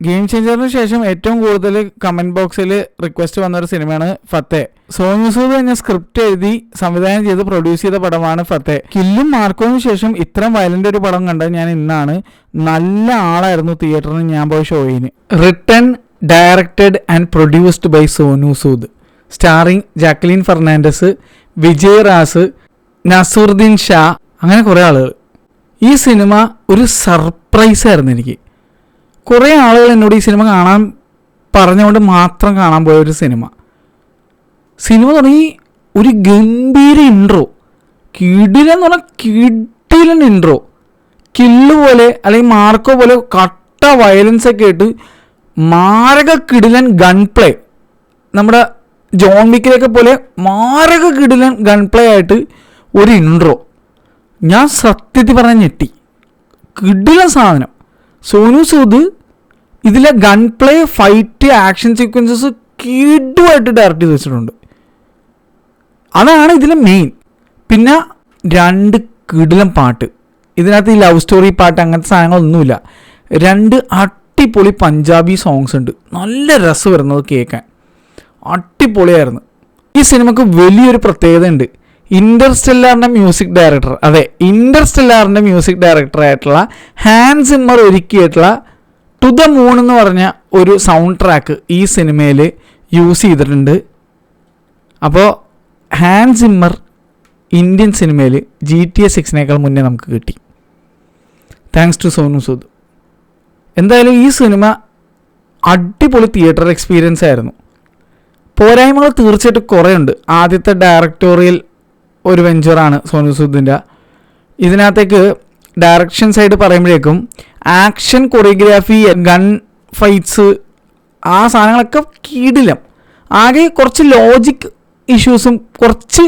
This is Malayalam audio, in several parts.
ഗെയിം ചേഞ്ചറിന് ശേഷം ഏറ്റവും കൂടുതൽ കമൻറ്റ് ബോക്സിൽ റിക്വസ്റ്റ് വന്നൊരു സിനിമയാണ് ഫത്തേ. സോനു സൂദ് തന്നെ സ്ക്രിപ്റ്റ് എഴുതി സംവിധാനം ചെയ്ത് പ്രൊഡ്യൂസ് ചെയ്ത പടമാണ് ഫത്തേ. കില്ലും മാർക്കോവിന് ശേഷം ഇത്രയും വയലൻ്റ് ഒരു പടം കണ്ടത് ഞാൻ ഇന്നാണ്. നല്ല ആളായിരുന്നു തിയേറ്ററിന് ഞാൻ പോയ ഷോയിന്. Written, directed and produced by Sonu Sood. Starring Jacqueline Fernandez, Vijay Raaz, Naseeruddin Shah, അങ്ങനെ കുറേ ആളുകൾ. ഈ സിനിമ ഒരു സർപ്രൈസ് ആയിരുന്നു എനിക്ക്. കുറേ ആളുകൾ എന്നോട് ഈ സിനിമ കാണാൻ പറഞ്ഞുകൊണ്ട് മാത്രം കാണാൻ പോയ ഒരു സിനിമ തുടങ്ങി ഒരു ഗംഭീര ഇൻട്രോ, കിടിലെന്ന് പറഞ്ഞാൽ കിടിലൻ ഇൻട്രോ, കില്ല് പോലെ അല്ലെങ്കിൽ മാർക്കോ പോലെ കട്ട വയലൻസ് ഒക്കെ ആയിട്ട് മാരക കിടിലൻ ഗൺ പ്ലേ, നമ്മുടെ ജോൺ വിക്കിലൊക്കെ പോലെ മാരക കിടിലൻ ഗൺ പ്ലേ ആയിട്ട് ഒരു ഇൻട്രോ. ഞാൻ സത്യത്തിൽ പറഞ്ഞ ഞെട്ടി. കിടിലൻ സാധനം. സോനു സൂദ് ഇതിലെ gun play, fight, action sequences കിടുവായിട്ട് ഡയറക്റ്റ് ചെയ്ത് വെച്ചിട്ടുണ്ട്. അതാണ് ഇതിലെ മെയിൻ. പിന്നെ 2 കിടിലൻ പാട്ട്. ഇതിനകത്ത് ഈ ലവ് സ്റ്റോറി പാട്ട് അങ്ങനത്തെ സാധനങ്ങളൊന്നുമില്ല. 2 അടിപൊളി പഞ്ചാബി സോങ്സ് ഉണ്ട്. നല്ല രസം വരുന്നത് കേൾക്കാൻ. അടിപൊളിയായിരുന്നു. ഈ സിനിമക്ക് വലിയൊരു പ്രത്യേകത ഉണ്ട്. ഇൻ്റർസ്റ്റെല്ലാറിൻ്റെ മ്യൂസിക് ഡയറക്ടർ, അതെ ഇൻ്റർസ്റ്റെല്ലാറിൻ്റെ മ്യൂസിക് ഡയറക്ടറായിട്ടുള്ള ഹാൻസ് സിമ്മർ ഒരുക്കിയിട്ടുള്ള ടു ദ മൂൺ എന്ന് പറഞ്ഞ ഒരു സൗണ്ട് ട്രാക്ക് ഈ സിനിമയിൽ യൂസ് ചെയ്തിട്ടുണ്ട്. അപ്പോൾ ഹാൻസ് സിമ്മർ ഇന്ത്യൻ സിനിമയിൽ GTA 6 മുന്നേ നമുക്ക് കിട്ടി. Thanks to Sonu Sood. എന്തായാലും ഈ സിനിമ അടിപൊളി തിയേറ്റർ എക്സ്പീരിയൻസ് ആയിരുന്നു. പോരായ്മകൾ തീർച്ചയായിട്ടും കുറേ ഉണ്ട്. ആദ്യത്തെ ഡയറക്ടോറിയൽ ഒരു വെഞ്ചറാണ് സോനു സൂദിൻ്റെ. ഇതിനകത്തേക്ക് ഡയറക്ഷൻ സൈഡ് പറയുമ്പോഴേക്കും ആക്ഷൻ കൊറിയോഗ്രാഫി, ഗൺ ഫൈറ്റ്സ്, ആ സാധനങ്ങളൊക്കെ കിടിലം. ആകെ കുറച്ച് ലോജിക് ഇഷ്യൂസും കുറച്ച്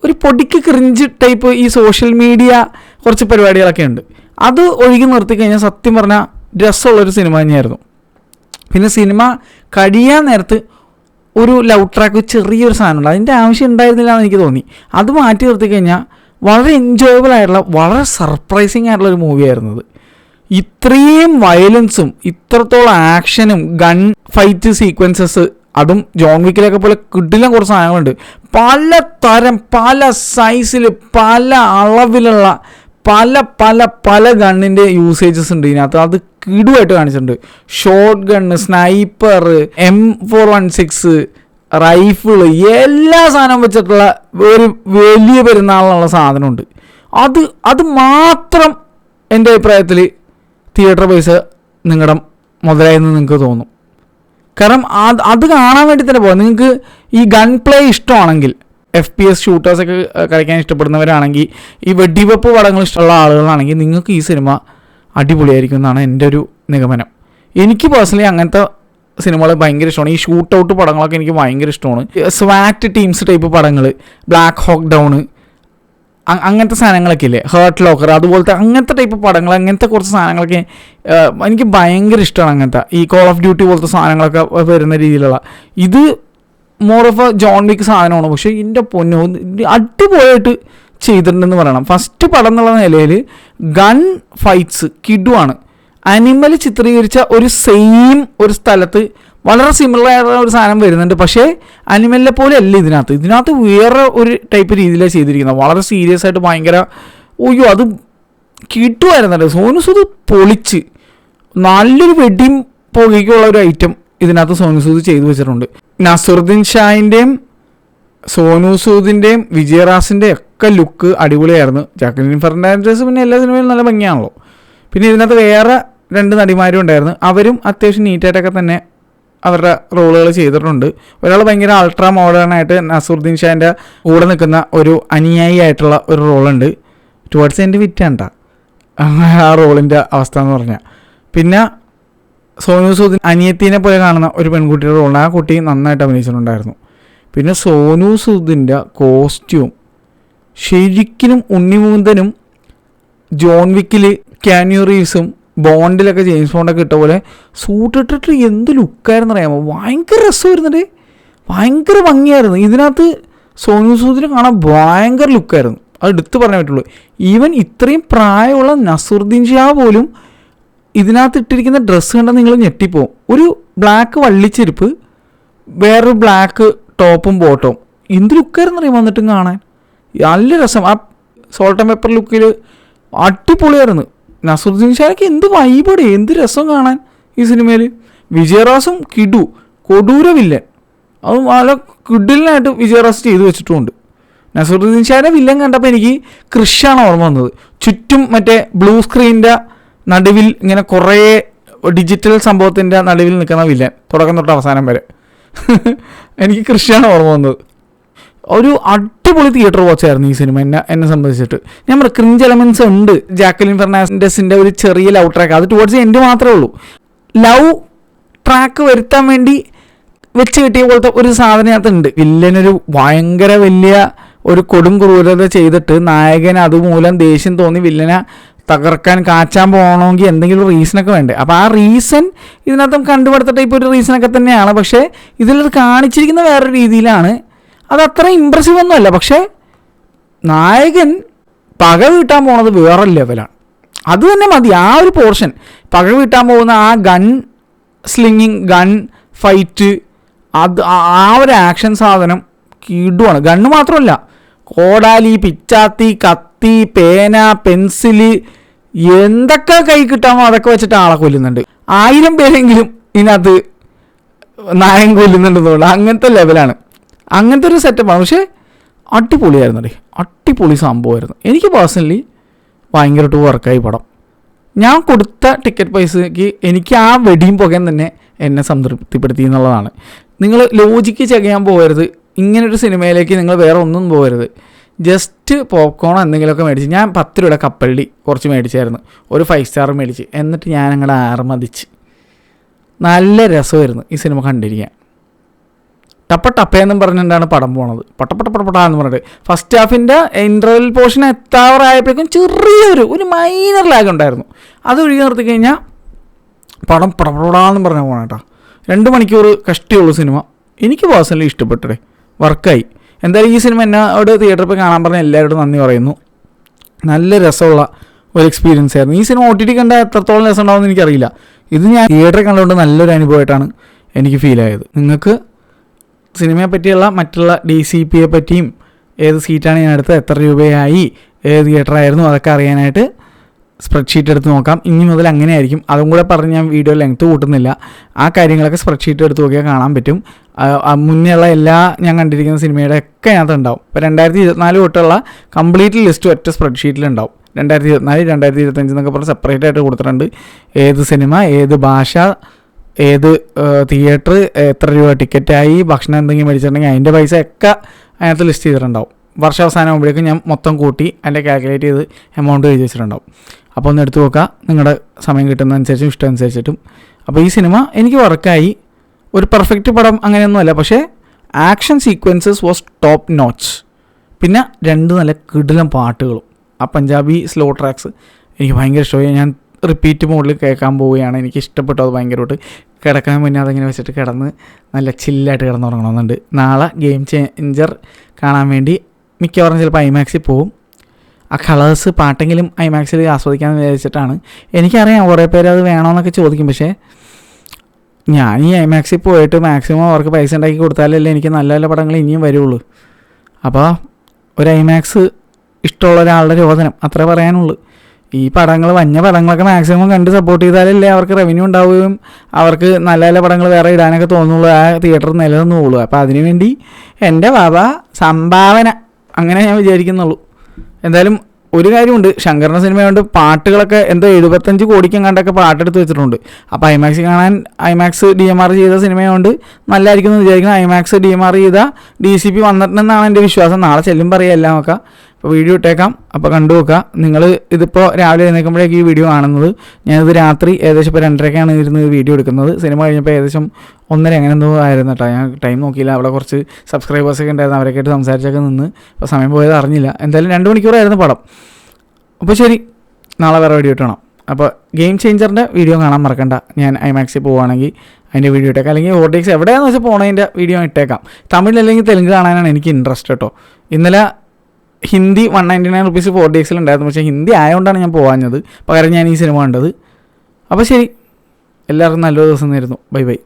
ഒരു പൊടിക്ക് ക്രിഞ്ച് ടൈപ്പ് ഈ സോഷ്യൽ മീഡിയ കുറച്ച് പരിപാടികളൊക്കെ ഉണ്ട്. അത് ഒഴുകി നിർത്തി കഴിഞ്ഞാൽ സത്യം പറഞ്ഞാൽ രസമുള്ളൊരു സിനിമ തന്നെയായിരുന്നു. പിന്നെ സിനിമ കഴിയാൻ നേരത്ത് ഒരു ലവ് ട്രാക്ക് ചെറിയൊരു സാധനമുണ്ട്. അതിൻ്റെ ആവശ്യം ഉണ്ടായിരുന്നില്ല എന്ന് എനിക്ക് തോന്നി. അത് മാറ്റി നിർത്തി കഴിഞ്ഞാൽ വളരെ എൻജോയബിൾ ആയിട്ടുള്ള, വളരെ സർപ്രൈസിങ് ആയിട്ടുള്ള ഒരു മൂവിയായിരുന്നത്. ഇത്രയും വയലൻസും ഇത്രത്തോളം ആക്ഷനും ഗൺ ഫൈറ്റ് സീക്വൻസസ്, അതും ജോൺ വിക്കിലൊക്കെ പോലെ കിടിലൻ കുറച്ച് സാധനങ്ങളുണ്ട്. പല തരം, പല സൈസിൽ, പല അളവിലുള്ള പല പല പല ഗണ്ണിൻ്റെ യൂസേജസ് ഉണ്ട് ഇതിനകത്ത്. അത് കിടുവായിട്ട് കാണിച്ചിട്ടുണ്ട്. Shot gun, sniper, M416, rifle, എല്ലാ സാധനവും വെച്ചിട്ടുള്ള ഒരു വലിയ പെരുന്നാളിനുള്ള സാധനമുണ്ട്. അത് മാത്രം എൻ്റെ അഭിപ്രായത്തിൽ തിയേറ്റർ പൈസ നിങ്ങളുടെ മുതലായെന്ന് നിങ്ങൾക്ക് തോന്നും. കാരണം അത് കാണാൻ വേണ്ടി തന്നെ പോകാം. നിങ്ങൾക്ക് ഈ ഗൺ പ്ലേ ഇഷ്ടമാണെങ്കിൽ, FPS ഷൂട്ടേഴ്സൊക്കെ കളിക്കാൻ ഇഷ്ടപ്പെടുന്നവരാണെങ്കിൽ, ഈ വെടിവെപ്പ് പടങ്ങൾ ഇഷ്ടമുള്ള ആളുകളാണെങ്കിൽ നിങ്ങൾക്ക് ഈ സിനിമ അടിപൊളിയായിരിക്കും എന്നാണ് എൻ്റെ ഒരു നിഗമനം. എനിക്ക് പേഴ്സണലി അങ്ങനത്തെ സിനിമകൾ ഭയങ്കര ഇഷ്ടമാണ്. ഈ ഷൂട്ട് ഔട്ട് പടങ്ങളൊക്കെ എനിക്ക് ഭയങ്കര ഇഷ്ടമാണ്. സ്വാറ്റ് ടീംസ് ടൈപ്പ് പടങ്ങൾ, ബ്ലാക്ക് ഹോക്ക് ഡൗണ്, അങ്ങനത്തെ സാധനങ്ങളൊക്കെ ഇല്ലേ, ഹേർട്ട് ലോക്കർ, അതുപോലത്തെ അങ്ങനത്തെ ടൈപ്പ് പടങ്ങൾ, അങ്ങനത്തെ കുറച്ച് സാധനങ്ങളൊക്കെ എനിക്ക് ഭയങ്കര ഇഷ്ടമാണ്. അങ്ങനത്തെ ഈ കോൾ ഓഫ് ഡ്യൂട്ടി പോലത്തെ സാധനങ്ങളൊക്കെ വരുന്ന രീതിയിലുള്ള. ഇത് more of a John Wick സാധനമാണ്. പക്ഷേ ഇതിൻ്റെ പൊന്നോ അടിപൊളിയായിട്ട് ചെയ്തിട്ടുണ്ടെന്ന് പറയണം. ഫസ്റ്റ് പടം എന്നുള്ള നിലയിൽ ഗൺ ഫൈറ്റ്സ് കിടുവാണ്. അനിമൽ ചിത്രീകരിച്ച ഒരു സെയിം ഒരു സ്ഥലത്ത് വളരെ സിമിലർ ആയിട്ടുള്ള ഒരു സാധനം വരുന്നുണ്ട്. പക്ഷേ അനിമലിനെ പോലെ അല്ല ഇതിനകത്ത് വേറെ ഒരു ടൈപ്പ് രീതിയിലാണ് ചെയ്തിരിക്കുന്നത്. വളരെ സീരിയസ് ആയിട്ട് ഭയങ്കര അത് കിട്ടുമായിരുന്നല്ലോ. സോനു സൂദ് പൊളിച്ച് നല്ലൊരു വെടിയും പുകയ്ക്കുള്ള ഒരു ഐറ്റം ഇതിനകത്ത് സോനു സൂദ് ചെയ്തു വെച്ചിട്ടുണ്ട്. നസറുദ്ദീൻ ഷായിൻ്റെയും സോനു സൂദിൻ്റെയും വിജയറാസിൻ്റെ ഒക്കെ ലുക്ക് അടിപൊളിയായിരുന്നു. ജാക്ലിൻ ഫെർണാണ്ടസ് പിന്നെ എല്ലാ സിനിമയിലും നല്ല ഭംഗിയാണല്ലോ. പിന്നെ ഇതിനകത്ത് വേറെ 2 നടിമാരും ഉണ്ടായിരുന്നു. അവരും അത്യാവശ്യം നീറ്റായിട്ടൊക്കെ തന്നെ അവരുടെ റോളുകൾ ചെയ്തിട്ടുണ്ട്. ഒരാൾ ഭയങ്കര അൾട്രാ മോഡേണായിട്ട് നസറുദ്ദീൻ ഷാൻ്റെ കൂടെ നിൽക്കുന്ന ഒരു അനുയായി ആയിട്ടുള്ള ഒരു റോളുണ്ട്. ടുവേർഡ്സ് എൻ്റെ വിറ്റാണ്ട ആ റോളിൻ്റെ അവസ്ഥ എന്ന് പറഞ്ഞാൽ. പിന്നെ സോനു സൂദ് അനിയത്തിനെ പോലെ കാണുന്ന ഒരു പെൺകുട്ടിയുടെ റോളിന് ആ കുട്ടി നന്നായിട്ട് അഭിനയിച്ചിട്ടുണ്ടായിരുന്നു. പിന്നെ സോനു സൂദിൻ്റെ കോസ്റ്റ്യൂം ശരിക്കും ഉണ്ണിമൂന്തനും ജോൺ വിക്കിൽ ക്യാനിയോ റീവ്സും ബോണ്ടിലൊക്കെ ജെയിംസ് ബോണ്ടൊക്കെ ഇട്ട പോലെ സൂട്ടിട്ടിട്ട് എന്ത് ലുക്കായിരുന്നു അറിയാമോ. ഭയങ്കര രസമായിരുന്നുണ്ട്, ഭയങ്കര ഭംഗിയായിരുന്നു. ഇതിനകത്ത് സോനു സൂദിനെ കാണാൻ ഭയങ്കര ലുക്കായിരുന്നു. അത് എടുത്ത് പറയാൻ പറ്റുള്ളൂ. ഈവൻ ഇത്രയും പ്രായമുള്ള നസറുദ്ദീൻ ഷാ പോലും ഇതിനകത്ത് ഇട്ടിരിക്കുന്ന ഡ്രസ്സ് കണ്ടാൽ നിങ്ങൾ ഞെട്ടിപ്പോവും. ഒരു ബ്ലാക്ക് വള്ളിച്ചെരുപ്പ്, വേറൊരു ബ്ലാക്ക് ടോപ്പും ബോട്ടവും. എന്ത് ലുക്കായിരുന്നു അറിയാം വന്നിട്ടും കാണാൻ. നല്ല രസം. ആ സോൾട്ട് ആൻഡ് പെപ്പർ ലുക്കിൽ അടിപൊളിയായിരുന്നു. നസറുദ്ദീൻ ഷായ്ക്ക് എന്ത് വൈബോടെ, എന്ത് രസം കാണാൻ ഈ സിനിമയിൽ. വിജയറാസും കൊടൂര വില്ലൻ, അത് വളരെ കിഡിലിനായിട്ട് വിജയറാസ് ചെയ്തു വെച്ചിട്ടുമുണ്ട്. നസറുദ്ദീൻ ഷായുടെ വില്ലൻ കണ്ടപ്പോൾ എനിക്ക് കൃഷാണ് ഓർമ്മ വന്നത്. ചുറ്റും മറ്റേ ബ്ലൂ സ്ക്രീനിൻ്റെ നടുവിൽ ഇങ്ങനെ കുറേ ഡിജിറ്റൽ സംഭവത്തിൻ്റെ നടുവിൽ നിൽക്കുന്ന വില്ലൻ, തുടക്കം തൊട്ട് അവസാനം വരെ. എനിക്ക് കൃഷാണ് ഓർമ്മ വന്നത്. ഒരു അടിപൊളി തിയേറ്റർ വാച്ചായിരുന്നു ഈ സിനിമ എന്നെ സംബന്ധിച്ചിട്ട്. ഞാൻ പറയാം, ക്രിഞ്ച് എലമെൻറ്റ്സ് ഉണ്ട്. ജാക്കലിൻ ഫെർണാണ്ടസിൻ്റെ ഒരു ചെറിയ ലവ് ട്രാക്ക്, അത് ടുവേർഡ്സ് എൻഡ് മാത്രമേ ഉള്ളൂ. ലവ് ട്രാക്ക് വരുത്താൻ വേണ്ടി വെച്ച് കിട്ടിയ പോലത്തെ ഒരു സാധനത്തിനുണ്ട്. വില്ലനൊരു ഭയങ്കര വലിയ ഒരു കൊടും ക്രൂരത ചെയ്തിട്ട് നായകൻ അതുമൂലം ദേഷ്യം തോന്നി വില്ലനെ തകർക്കാൻ കാച്ചാൻ പോകണമെങ്കിൽ എന്തെങ്കിലും റീസണൊക്കെ വേണ്ടേ. അപ്പോൾ ആ റീസൺ ഇതിനകത്തും കണ്ടുപിടുത്ത ടൈപ്പ് ഒരു റീസണൊക്കെ തന്നെയാണ്. പക്ഷേ ഇതിലത് കാണിച്ചിരിക്കുന്ന വേറൊരു രീതിയിലാണ്. അത് അത്ര ഇമ്പ്രസീവ് ഒന്നുമല്ല. പക്ഷേ നായകൻ പക വീട്ടാൻ പോകുന്നത് വേറെ ലെവലാണ്. അത് തന്നെ മതി ആ ഒരു പോർഷൻ. പക വീട്ടാൻ പോകുന്ന ആ ഗൺ സ്ലിങ്ങിങ്, ഗൺ ഫൈറ്റ്, അത് ആ ഒരു ആക്ഷൻ സാധനം കിടുവാണ്. ഗണ്ണ് മാത്രമല്ല, കോടാലി, പിച്ചാത്തി, കത്തി, പേന, പെൻസില്, എന്തൊക്കെ കൈ കിട്ടാമോ അതൊക്കെ വെച്ചിട്ട് ആളെ കൊല്ലുന്നുണ്ട്. 1000 പേരെങ്കിലും ഇതിനകത്ത് നായകൻ കൊല്ലുന്നുണ്ടെന്നുള്ളത് അങ്ങനത്തെ ലെവലാണ്. അങ്ങനത്തെ ഒരു സെറ്റപ്പാണ്. പക്ഷേ അടിപൊളിയായിരുന്നു. അടിപൊളി സംഭവമായിരുന്നു. എനിക്ക് പേഴ്സണലി ഭയങ്കരമായിട്ട് വർക്കായി പടം. ഞാൻ കൊടുത്ത ടിക്കറ്റ് പൈസയ്ക്ക് എനിക്ക് ആ വെടിയും പുകയും തന്നെ എന്നെ സംതൃപ്തിപ്പെടുത്തി എന്നുള്ളതാണ്. നിങ്ങൾ ലോജിക്ക് ചെക്ക് ചെയ്യാൻ പോകരുത്. ഇങ്ങനൊരു സിനിമയിലേക്ക് നിങ്ങൾ വേറെ ഒന്നും പോകരുത്. ജസ്റ്റ് പോപ്കോൺ എന്തെങ്കിലുമൊക്കെ മേടിച്ച്, ഞാൻ 10 രൂപയുടെ കപ്പലണ്ടി കുറച്ച് മേടിച്ചായിരുന്നു, ഒരു 5 സ്റ്റാർ മേടിച്ച്. എന്നിട്ട് ഞാൻ അങ്ങോട്ട് ആർമതിച്ച്. നല്ല രസമായിരുന്നു ഈ സിനിമ കണ്ടിരിക്കാൻ. ടപ്പേന്നും പറഞ്ഞിട്ടാണ് പടം പോണത്. പട്ടന്ന് പറഞ്ഞിട്ട് ഫസ്റ്റ് ഹാഫിൻ്റെ ഇൻ്റർവെൽ പോർഷൻ എത്താറായപ്പോഴേക്കും ചെറിയൊരു മൈനർ ലാഗ് ഉണ്ടായിരുന്നു. അത് ഒഴുകി നിർത്തി കഴിഞ്ഞാൽ പടം പടപടാന്ന് പറഞ്ഞ പോകണം കേട്ടോ. 2 മണിക്കൂർ കഷ്ടിയുള്ള സിനിമ. എനിക്ക് പേഴ്സണലി ഇഷ്ടപ്പെട്ടേ, വർക്കായി. എന്തായാലും ഈ സിനിമ എന്നോട് തിയേറ്ററിൽ പോയി കാണാൻ പറഞ്ഞ എല്ലാവരോടും നന്ദി പറയുന്നു. നല്ല രസമുള്ള ഒരു എക്സ്പീരിയൻസ് ആയിരുന്നു. ഈ സിനിമ OTT കണ്ടാൽ എത്രത്തോളം രസം ഉണ്ടാവുമെന്ന് എനിക്കറിയില്ല. ഇത് ഞാൻ തിയേറ്ററിൽ കണ്ടുകൊണ്ട് നല്ലൊരു അനുഭവമായിട്ടാണ് എനിക്ക് ഫീൽ ആയത്. നിങ്ങൾക്ക് സിനിമയെ പറ്റിയുള്ള മറ്റുള്ള DCPയെ പറ്റിയും ഏത് സീറ്റാണ് ഞാൻ എടുത്തത്, എത്ര രൂപയായി, ഏത് തിയേറ്ററായിരുന്നു, അതൊക്കെ അറിയാനായിട്ട് സ്പ്രെഡ്ഷീറ്റ് എടുത്ത് നോക്കാം. ഇനി മുതൽ അങ്ങനെ ആയിരിക്കും. അതും കൂടെ പറഞ്ഞ് ഞാൻ വീഡിയോ ലെങ്ത്ത് കൂട്ടുന്നില്ല. ആ കാര്യങ്ങളൊക്കെ സ്പ്രെഡ്ഷീറ്റ് എടുത്ത് നോക്കിയാൽ കാണാൻ പറ്റും. മുന്നേ ഉള്ള എല്ലാ ഞാൻ കണ്ടിരിക്കുന്ന സിനിമയുടെ ഒക്കെ അതിനകത്ത് ഉണ്ടാവും. ഇപ്പോൾ 2024 തൊട്ടുള്ള കംപ്ലീറ്റ് ലിസ്റ്റ് ഒറ്റ സ്പ്രെഡ്ഷീറ്റിലുണ്ടാവും. 2024, 2025 എന്നൊക്കെ പറഞ്ഞ് സെപ്പറേറ്റ് ആയിട്ട് കൊടുത്തിട്ടുണ്ട്. ഏത് സിനിമ, ഏത് ഭാഷ, ഏത് തിയേറ്റർ, എത്ര രൂപ ടിക്കറ്റായി, ഭക്ഷണം എന്തെങ്കിലും മേടിച്ചിട്ടുണ്ടെങ്കിൽ അതിൻ്റെ പൈസ ഒക്കെ അതിനകത്ത് ലിസ്റ്റ് ചെയ്തിട്ടുണ്ടാവും. വർഷാവസാനം ആകുമ്പോഴേക്കും ഞാൻ മൊത്തം കൂട്ടി അതിൻ്റെ കാൽക്കുലേറ്റ് ചെയ്ത് എമൗണ്ട് എഴുതി വെച്ചിട്ടുണ്ടാവും. അപ്പോൾ ഒന്ന് എടുത്ത് നോക്കുക, നിങ്ങളുടെ സമയം കിട്ടുന്നതനുസരിച്ചും ഇഷ്ടം അനുസരിച്ചിട്ടും. അപ്പോൾ ഈ സിനിമ എനിക്ക് വർക്കായി. ഒരു പെർഫെക്റ്റ് പടം അങ്ങനെയൊന്നുമല്ല, പക്ഷേ action sequences was top notch. പിന്നെ 2 നല്ല കിടിലം പാട്ടുകളും. ആ പഞ്ചാബി സ്ലോ ട്രാക്സ് എനിക്ക് ഭയങ്കര ഇഷ്ടമായി. ഞാൻ റിപ്പീറ്റ് മോഡിൽ കേൾക്കാൻ പോവുകയാണ്. എനിക്ക് ഇഷ്ടപ്പെട്ടു അത് ഭയങ്കരമായിട്ട്. കിടക്കാൻ മുന്നേ അതങ്ങനെ വെച്ചിട്ട് കിടന്ന് നല്ല ചില്ലായിട്ട് കിടന്നുറങ്ങണമെന്നുണ്ട്. നാളെ ഗെയിം ചേഞ്ചർ കാണാൻ വേണ്ടി മിക്കവാറും ചിലപ്പോൾ ഐമാക്സിൽ പോവും. ആ കളേഴ്സ് പാട്ടെങ്കിലും ഐമാക്സിൽ ആസ്വദിക്കാമെന്ന് വിചാരിച്ചിട്ടാണ്. എനിക്കറിയാം കുറേ പേര് അത് വേണമെന്നൊക്കെ ചോദിക്കും. പക്ഷേ ഞാൻ ഈ ഐമാക്സിൽ പോയിട്ട് മാക്സിമം അവർക്ക് പൈസ ഉണ്ടാക്കി കൊടുത്താലല്ലേ എനിക്ക് നല്ല നല്ല പടങ്ങൾ ഇനിയും വരുള്ളൂ. അപ്പോൾ ഒരു ഐമാക്സ് ഇഷ്ടമുള്ള ഒരാളുടെ രോദനം അത്രേ പറയാനുള്ളൂ. ഈ പടങ്ങൾ, വന്യ പടങ്ങളൊക്കെ മാക്സിമം കണ്ട് സപ്പോർട്ട് ചെയ്താലല്ലേ അവർക്ക് റവന്യൂ ഉണ്ടാവുകയും അവർക്ക് നല്ല നല്ല പടങ്ങൾ വേറെ ഇടാനൊക്കെ തോന്നുള്ളൂ, ആ തിയേറ്റർ നിലനിന്ന് പോകുള്ളൂ. അപ്പോൾ അതിനുവേണ്ടി എൻ്റെ സംഭാവന, അങ്ങനെ ഞാൻ വിചാരിക്കുന്നുള്ളൂ. എന്തായാലും ഒരു കാര്യമുണ്ട്, ശങ്കറിൻ്റെ സിനിമയുണ്ട് പാട്ടുകളൊക്കെ എന്തോ 75 കോടിക്കും കണ്ടൊക്കെ പാട്ടെടുത്ത് വെച്ചിട്ടുണ്ട്. അപ്പോൾ ഐമാക്സ് കാണാൻ ഐമാക്സ് DMR ചെയ്ത സിനിമയുണ്ട്, നല്ലതായിരിക്കും എന്ന് വിചാരിക്കണം. ഐമാക്സ് DMR ചെയ്ത DCP വന്നിട്ടുണ്ടെന്നാണ് എൻ്റെ വിശ്വാസം. നാളെ ചെല്ലും പറയാം എല്ലാം നോക്കാം. അപ്പോൾ വീഡിയോ ഇട്ടേക്കാം, അപ്പോൾ കണ്ടു നോക്കുക. നിങ്ങൾ ഇതിപ്പോൾ രാവിലെ എഴുന്നേൽക്കുമ്പോഴേക്ക് ഈ വീഡിയോ കാണുന്നത്. ഞാനിത് രാത്രി ഏകദേശം ഇപ്പോൾ 2:30ക്കാണ് ഇരുന്ന് വീഡിയോ എടുക്കുന്നത്. സിനിമ കഴിഞ്ഞപ്പോൾ ഏകദേശം 1:30 അങ്ങനെ എന്തോ ആയിരുന്നു കേട്ടോ. ഞാൻ ടൈം നോക്കിയില്ല. അവിടെ കുറച്ച് സബ്സ്ക്രൈബേഴ്സൊക്കെ ഉണ്ടായിരുന്നു, അവരൊക്കെ ആയിട്ട് സംസാരിച്ചൊക്കെ നിന്ന് അപ്പോൾ സമയം പോയത് അറിഞ്ഞില്ല. എന്തായാലും 2 മണിക്കൂറായിരുന്നു പടം. അപ്പോൾ ശരി, നാളെ വേറെ വീഡിയോ ഇട്ടണം. അപ്പോൾ ഗെയിം ചേഞ്ചറിൻ്റെ വീഡിയോ കാണാൻ മറക്കണ്ട. ഞാൻ ഐമാക്സിൽ പോവുകയാണെങ്കിൽ അതിൻ്റെ വീഡിയോ ഇട്ടേക്കാം, അല്ലെങ്കിൽ OTX എവിടെയാണെന്ന് വെച്ചാൽ പോണതിൻ്റെ വീഡിയോ ഇട്ടേക്കാം. തമിഴ് അല്ലെങ്കിൽ തെലുങ്ക് കാണാനാണ് എനിക്ക് ഇൻട്രസ്റ്റ് കേട്ടോ. ഇന്നലെ ഹിന്ദി 199 റുപ്പീസ് 4DX ഉണ്ടായിരുന്നു, പക്ഷേ ഹിന്ദി ആയതുകൊണ്ടാണ് ഞാൻ പോകാഞ്ഞത്. പകരം ഞാൻ ഈ സിനിമ കണ്ടത്. അപ്പോൾ ശരി, എല്ലാവർക്കും നല്ലൊരു ദിവസം നേരുന്നു. Bye bye.